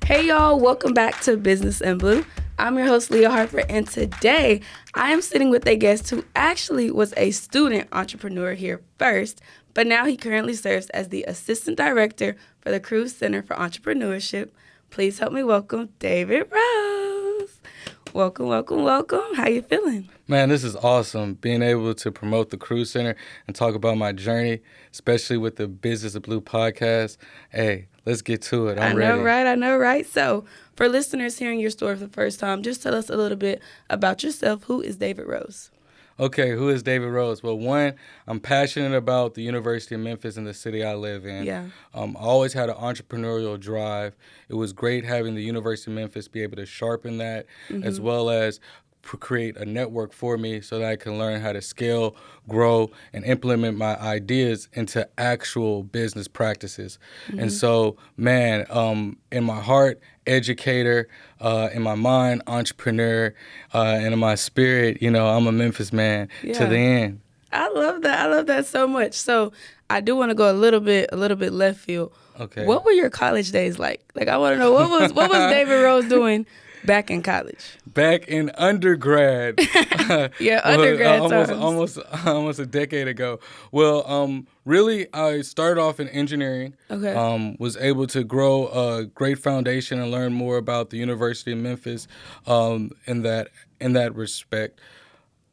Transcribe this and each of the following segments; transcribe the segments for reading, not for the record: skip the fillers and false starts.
Hey y'all, welcome back to Business in Blue. I'm your host, Leah Harper, and today I am sitting with a guest who actually was a student entrepreneur here first, but now he currently serves as the Assistant Director for the Cruz Center for Entrepreneurship. Please help me welcome David Rose. Welcome, welcome, welcome. How you feeling? Man, this is awesome, being able to promote the Cruz Center and talk about my journey, especially with the Business of Blue podcast. Hey, let's get to it. I'm ready. I know, right? So for listeners hearing your story for the first time, just tell us a little bit about yourself. Who is David Rose? Okay, who is David Rose? Well, one, I'm passionate about the University of Memphis and the city I live in. Yeah. I always had an entrepreneurial drive. It was great having the University of Memphis be able to sharpen that, as well as create a network for me so that I can learn how to scale, grow, and implement my ideas into actual business practices. And so, man, in my heart, educator, in my mind, entrepreneur, and in my spirit, I'm a Memphis man to the end. I love that. I love that so much. So I do want to go a little bit left field. Okay. What were your college days like? Like, I want to know what was David Rose doing back in college? Back in undergrad. Yeah, undergrad times. Almost a decade ago. Well, really, I started off in engineering. Okay. Was able to grow a great foundation and learn more about the University of Memphis in that respect.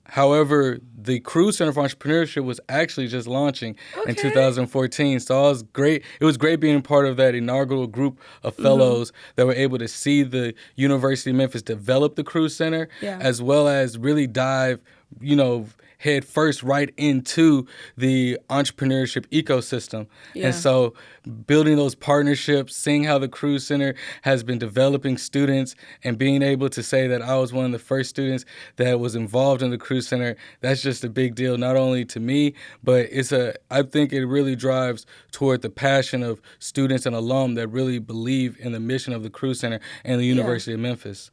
However, the Cruz Center for Entrepreneurship was actually just launching in 2014. So it was great being part of that inaugural group of fellows that were able to see the University of Memphis develop the Cruz Center, as well as really dive, head first right into the entrepreneurship ecosystem. Yeah. And so building those partnerships, seeing how the Cruz Center has been developing students, and being able to say that I was one of the first students that was involved in the Cruz Center, that's just a big deal, not only to me, but I think it really drives toward the passion of students and alum that really believe in the mission of the Cruz Center and the University of Memphis.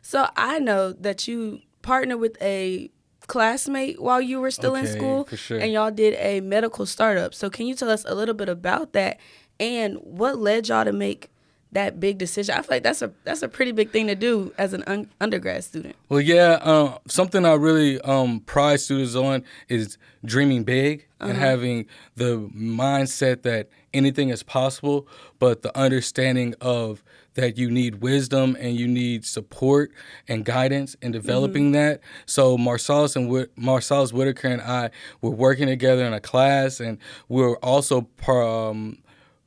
So I know that you partnered with a classmate while you were still in school, for sure. And y'all did a medical startup. So can you tell us a little bit about that and what led y'all to make that big decision? I feel like that's a pretty big thing to do as an undergrad student. Well, yeah, something I really pride students on is dreaming big and having the mindset that anything is possible, but the understanding of that you need wisdom and you need support and guidance in developing that. So Marsalis Whitaker and I were working together in a class, and we were also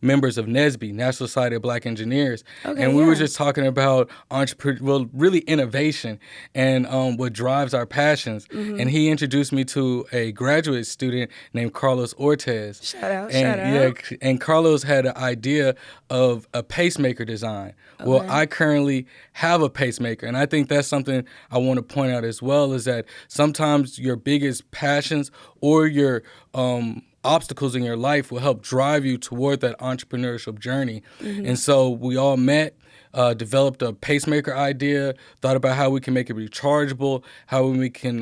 members of NSBE, National Society of Black Engineers. And we were just talking about really innovation and what drives our passions. And he introduced me to a graduate student named Carlos Ortez. Shout out. And Carlos had an idea of a pacemaker design. Okay. Well, I currently have a pacemaker, and I think that's something I want to point out as well, is that sometimes your biggest passions or your obstacles in your life will help drive you toward that entrepreneurship journey. And so we all met, developed a pacemaker idea, thought about how we can make it rechargeable, how we can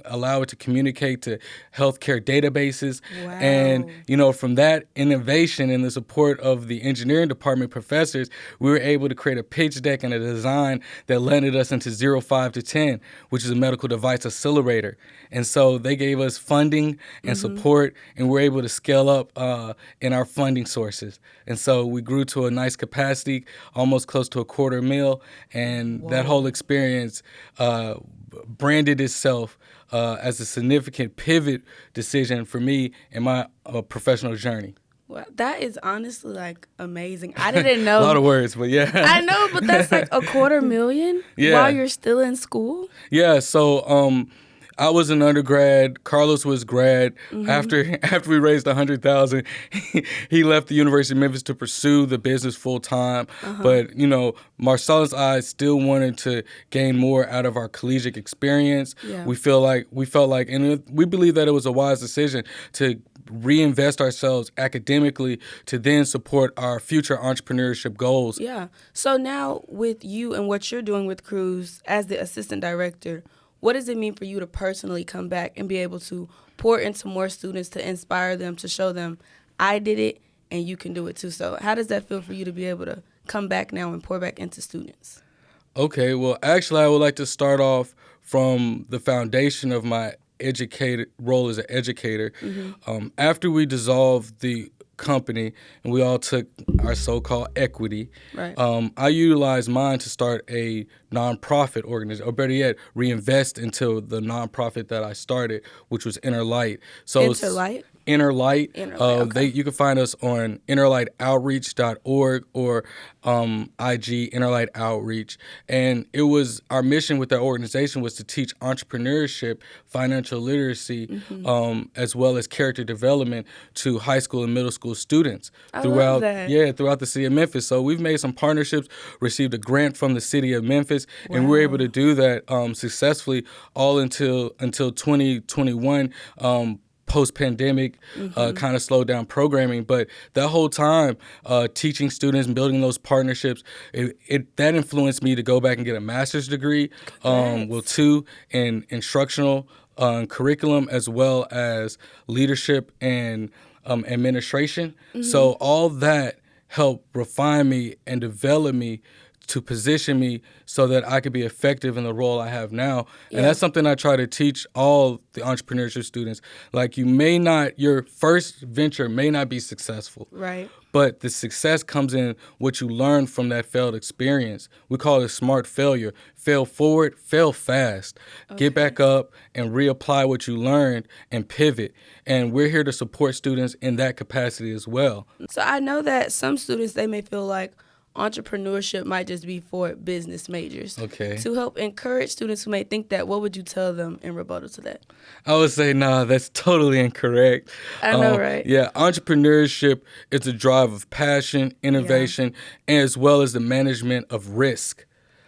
allow it to communicate to healthcare databases. Wow. And, from that innovation and the support of the engineering department professors, we were able to create a pitch deck and a design that landed us into 05 to 10, which is a medical device accelerator. And so they gave us funding and support, and we're able to scale up in our funding sources. And so we grew to a nice capacity, almost close to $250,000, and that whole experience branded itself as a significant pivot decision for me in my professional journey. Well, that is honestly like amazing. I didn't know. A lot of words, but yeah. I know, but that's like $250,000 while you're still in school? Yeah, so I was an undergrad. Carlos was grad. After we raised $100,000, he left the University of Memphis to pursue the business full time. But Marsalis and I still wanted to gain more out of our collegiate experience. Yeah. We felt like, and we believe that it was a wise decision to reinvest ourselves academically to then support our future entrepreneurship goals. Yeah. So now with you and what you're doing with Cruz as the assistant director, what does it mean for you to personally come back and be able to pour into more students, to inspire them, to show them I did it and you can do it too? So how does that feel for you to be able to come back now and pour back into students? Okay, well, actually, I would like to start off from the foundation of my educated role as an educator. After we dissolved the company and we all took our so-called equity, Right. I utilized mine to start a nonprofit organization, or better yet, reinvest into the nonprofit that I started, which was Inner Light. So Interlight? Inner Light. Inner Light, okay. You can find us on innerlightoutreach.org or IG Inner Light Outreach. And it was our mission with that organization was to teach entrepreneurship, financial literacy, as well as character development to high school and middle school students love that. throughout the city of Memphis. So we've made some partnerships, received a grant from the city of Memphis, and we're able to do that successfully all until 2021. Post-pandemic kind of slowed down programming, but that whole time teaching students and building those partnerships, that influenced me to go back and get a master's degree, two in instructional curriculum as well as leadership and administration. So all that helped refine me and develop me to position me so that I could be effective in the role I have now. Yeah. And that's something I try to teach all the entrepreneurship students. Like your first venture may not be successful. Right. But the success comes in what you learn from that failed experience. We call it smart failure. Fail forward, fail fast. Okay. Get back up and reapply what you learned and pivot. And we're here to support students in that capacity as well. So I know that some students, they may feel like entrepreneurship might just be for business majors. Okay. To help encourage students who may think that, what would you tell them in rebuttal to that? I would say, that's totally incorrect. I know, right? Yeah, entrepreneurship is a drive of passion, innovation, as well as the management of risk.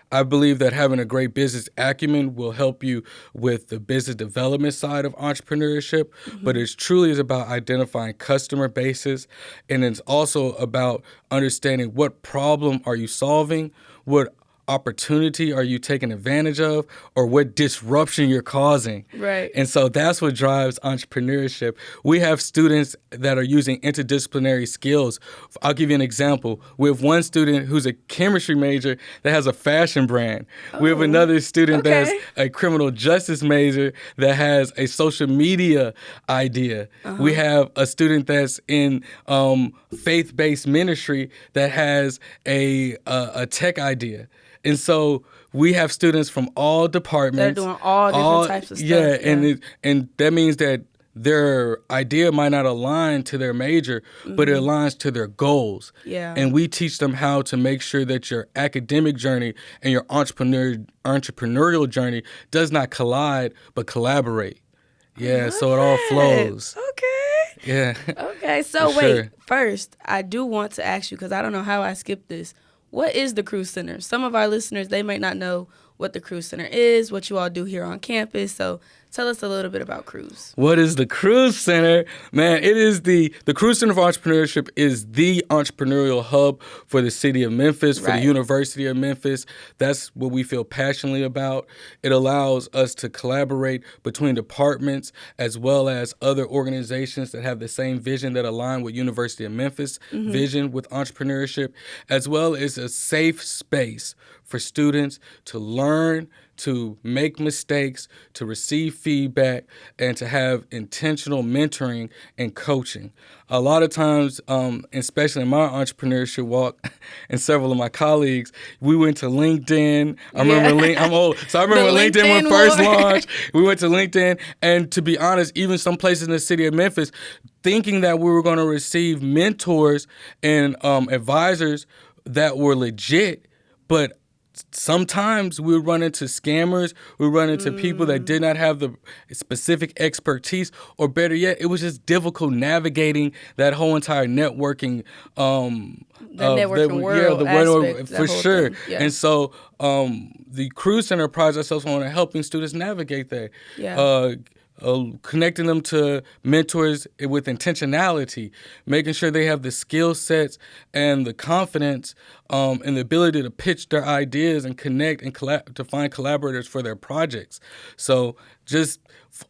I believe that having a great business acumen will help you with the business development side of entrepreneurship, but it truly is about identifying customer bases, and it's also about understanding what problem are you solving, what opportunity are you taking advantage of, or what disruption you're causing. Right. And so that's what drives entrepreneurship. We have students that are using interdisciplinary skills. I'll give you an example. We have one student who's a chemistry major that has a fashion brand. We have another student that's a criminal justice major that has a social media idea. We have a student that's in faith-based ministry that has a tech idea. And so we have students from all departments. They're doing all different types of stuff. Yeah, and that means that their idea might not align to their major, but it aligns to their goals. Yeah. And we teach them how to make sure that your academic journey and your entrepreneurial journey does not collide, but collaborate. Yeah, so it all flows. Okay. Yeah. Okay, so wait. First, I do want to ask you, because I don't know how I skipped this. What is the Cruise Center? Some of our listeners, they might not know what the Cruise Center is, what you all do here on campus. So tell us a little bit about Cruise. What is the Cruise Center? Man, it is the Cruise Center for Entrepreneurship is the entrepreneurial hub for the city of Memphis, for the University of Memphis. That's what we feel passionately about. It allows us to collaborate between departments as well as other organizations that have the same vision that align with University of Memphis vision with entrepreneurship, as well as a safe space for students to learn, to make mistakes, to receive feedback, and to have intentional mentoring and coaching. A lot of times, especially in my entrepreneurship walk, and several of my colleagues, we went to LinkedIn. I'm old, so I remember when LinkedIn went first launched. We went to LinkedIn, and to be honest, even some places in the city of Memphis, thinking that we were going to receive mentors and advisors that were legit, but sometimes we would run into scammers, we would run into people that did not have the specific expertise, or better yet, it was just difficult navigating that whole entire networking world for sure. Yeah. And so the Cruise Center prides ourselves on helping students navigate that. Yeah. Connecting them to mentors with intentionality, making sure they have the skill sets and the confidence and the ability to pitch their ideas and connect and to find collaborators for their projects. So just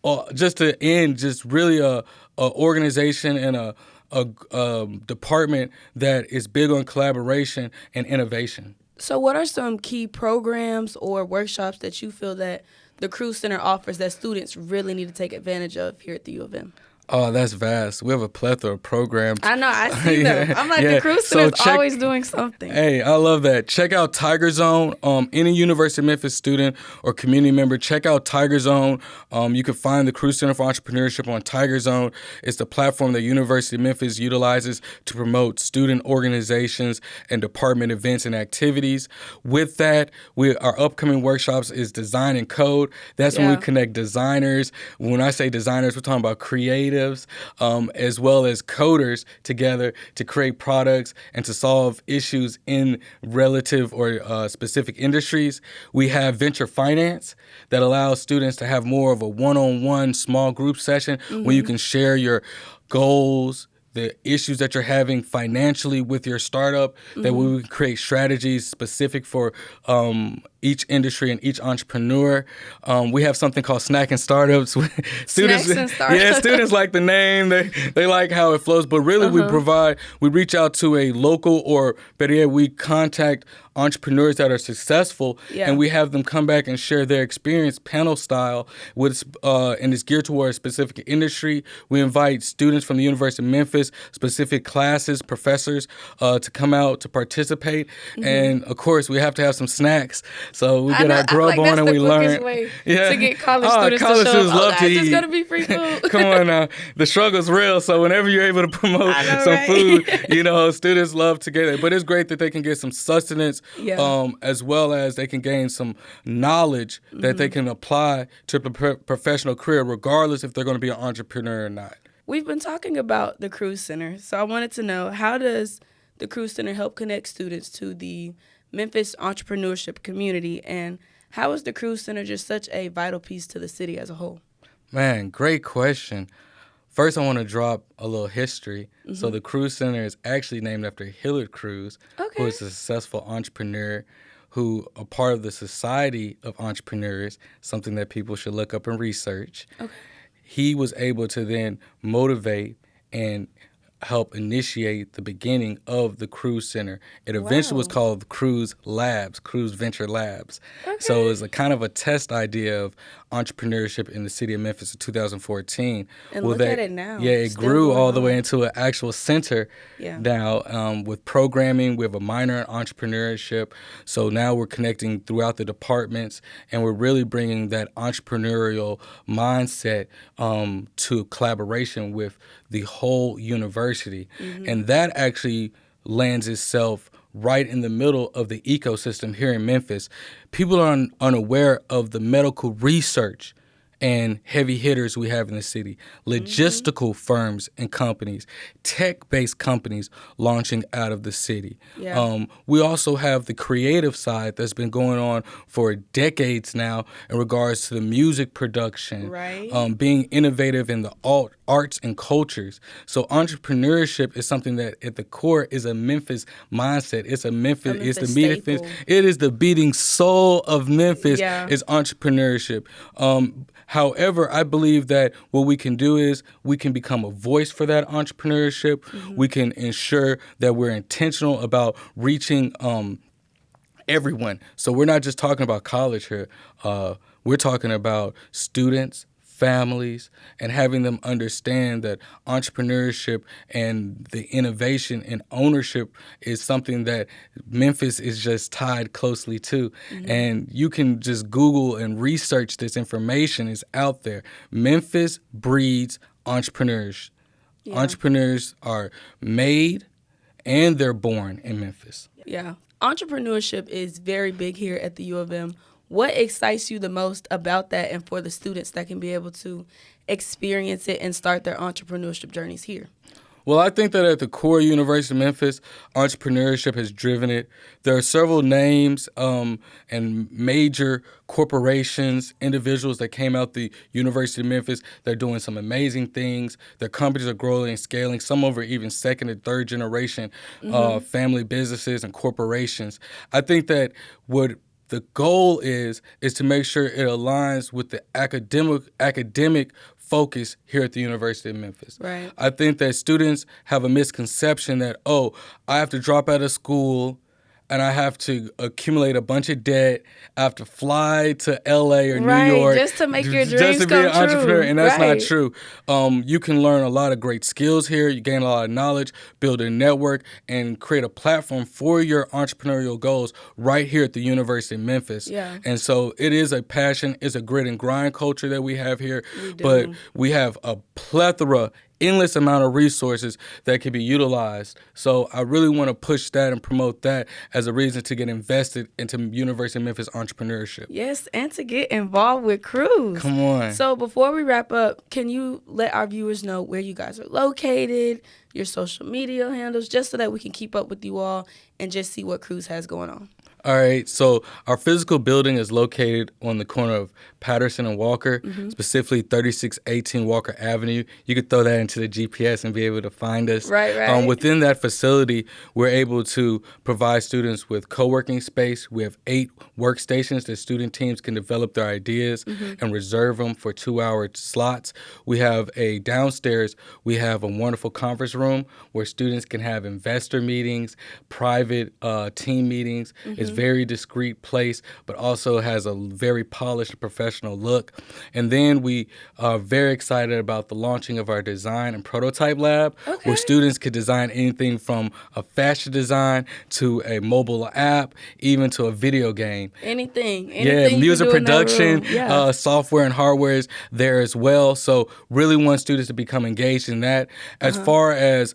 to end, just really a organization and a department that is big on collaboration and innovation. So what are some key programs or workshops that you feel that the Cruise Center offers that students really need to take advantage of here at the U of M? Oh, that's vast. We have a plethora of programs. I know, I see them. I'm like, the Cruise Center is always doing something. Hey, I love that. Check out Tiger Zone. Any University of Memphis student or community member, check out Tiger Zone. You can find the Cruise Center for Entrepreneurship on Tiger Zone. It's the platform that University of Memphis utilizes to promote student organizations and department events and activities. With that, our upcoming workshops is Design and Code. That's when we connect designers. When I say designers, we're talking about creative, as well as coders together to create products and to solve issues in relative or specific industries. We have venture finance that allows students to have more of a one-on-one small group session where you can share your goals, the issues that you're having financially with your startup, that we can create strategies specific for each industry and each entrepreneur. We have something called Snack and Startups. Students, Snacks and Startups. Yeah, students like the name. They like how it flows. But really, we reach out to a local, or better yet, we contact entrepreneurs that are successful, and we have them come back and share their experience panel style and it's geared toward a specific industry. We invite students from the University of Memphis, specific classes, professors to come out to participate. And of course, we have to have some snacks. So we get our grub on and we learn. Way to get college students college to show students up. love to eat. It's gonna be free food. Come on now, the struggle's real. So whenever you're able to promote food, students love to get it. But it's great that they can get some sustenance, as well as they can gain some knowledge that they can apply to a professional career, regardless if they're going to be an entrepreneur or not. We've been talking about the Cruise Center, so I wanted to know, how does the Cruise Center help connect students to the Memphis entrepreneurship community, and how is the Cruise Center just such a vital piece to the city as a whole? Man, great question. First, I want to drop a little history. So the Cruise Center is actually named after Hilliard Cruz, who is a successful entrepreneur who are part of the Society of Entrepreneurs, something that people should look up and research. He was able to then motivate and help initiate the beginning of the Cruise Center. It eventually was called Cruise Labs, Cruise Venture Labs. So it was a kind of a test idea of entrepreneurship in the city of Memphis in 2014. And look at it now. Yeah, it grew all the way into an actual center now with programming. We have a minor in entrepreneurship. So now we're connecting throughout the departments, and we're really bringing that entrepreneurial mindset to collaboration with the whole university. And that actually lands itself right in the middle of the ecosystem here in Memphis. People are unaware of the medical research and heavy hitters we have in the city, logistical firms and companies, tech-based companies launching out of the city. We also have the creative side that's been going on for decades now in regards to the music production, being innovative in the arts and cultures. So entrepreneurship is something that at the core is a Memphis mindset. It's a Memphis, it's the meeting. It is the beating soul of Memphis is entrepreneurship. However, I believe that what we can do is we can become a voice for that entrepreneurship. We can ensure that we're intentional about reaching everyone. So we're not just talking about college here. We're talking about students, families, and having them understand that entrepreneurship and the innovation and ownership is something that Memphis is just tied closely to. And you can just Google and research this information. It's out there. Memphis breeds entrepreneurs. Entrepreneurs are made and they're born in Memphis. Entrepreneurship is very big here at the U of M. What excites you the most about that, and for the students that can be able to experience it and start their entrepreneurship journeys here? Well, I think that at the core University of Memphis, entrepreneurship has driven it. There are several names and major corporations, individuals that came out the University of Memphis. They're doing some amazing things. Their companies are growing and scaling. Some of them are even second and third generation family businesses and corporations. I think that what the goal is to make sure it aligns with the academic focus here at the University of Memphis. Right. I think that students have a misconception that, oh, I have to drop out of school and I have to accumulate a bunch of debt. I have to fly to LA or New York just to make your dreams just to be come an entrepreneur, true. and that's Right. not true. You can learn a lot of great skills here. You gain a lot of knowledge, build a network, and create a platform for your entrepreneurial goals right here at the University of Memphis. Yeah. And so it is a passion. It's a grit and grind culture that we have here. We do. But we have a plethora, endless amount of resources that can be utilized. So I really want to push that and promote that as a reason to get invested into University of Memphis entrepreneurship. Yes, and to get involved with Cruise. Come on. So before we wrap up, can you let our viewers know where you guys are located, your social media handles, just so that we can keep up with you all and just see what Cruise has going on? All right, so our physical building is located on the corner of Patterson and Walker, specifically 3618 Walker Avenue. You could throw that into the GPS and be able to find us. Right. Within that facility, we're able to provide students with co-working space. We have 8 workstations that student teams can develop their ideas and reserve them for 2-hour slots. We have a downstairs, we have a wonderful conference room where students can have investor meetings, private team meetings. It's very discreet place, but also has a very polished professional look. And then we are very excited about the launching of our design and prototype lab, where students could design anything from a fashion design to a mobile app, even to a video game. Anything Yeah, you music can do in that production, room. Yeah. software and hardware is there as well. So really want students to become engaged in that. As far as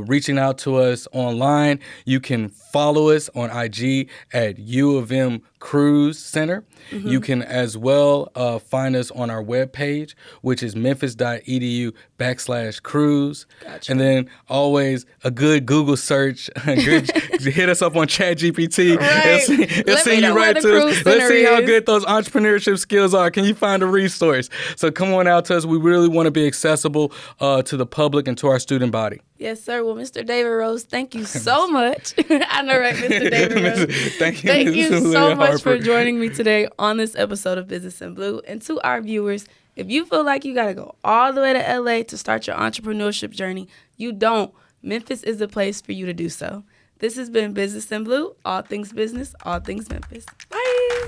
reaching out to us online, you can follow us on IG at U of M Cruise Center. You can as well find us on our webpage, which is memphis.edu/cruise. Gotcha. And then always a good Google search. Hit us up on ChatGPT. Right. It'll Let send me know you where right the to Cruise us. Let's Center see how is. good those entrepreneurship skills are. Can you find a resource? So come on out to us. We really want to be accessible to the public and to our student body. Yes, sir. Well, Mr. David Rose, thank you so much. I know, right, Mr. David Rose? Thank you. Thank Mrs. you so Leah much for Harper. joining me today on this episode of Business in Blue. And to our viewers, if you feel like you got to go all the way to LA to start your entrepreneurship journey, you don't. Memphis is the place for you to do so. This has been Business in Blue, all things business, all things Memphis. Bye.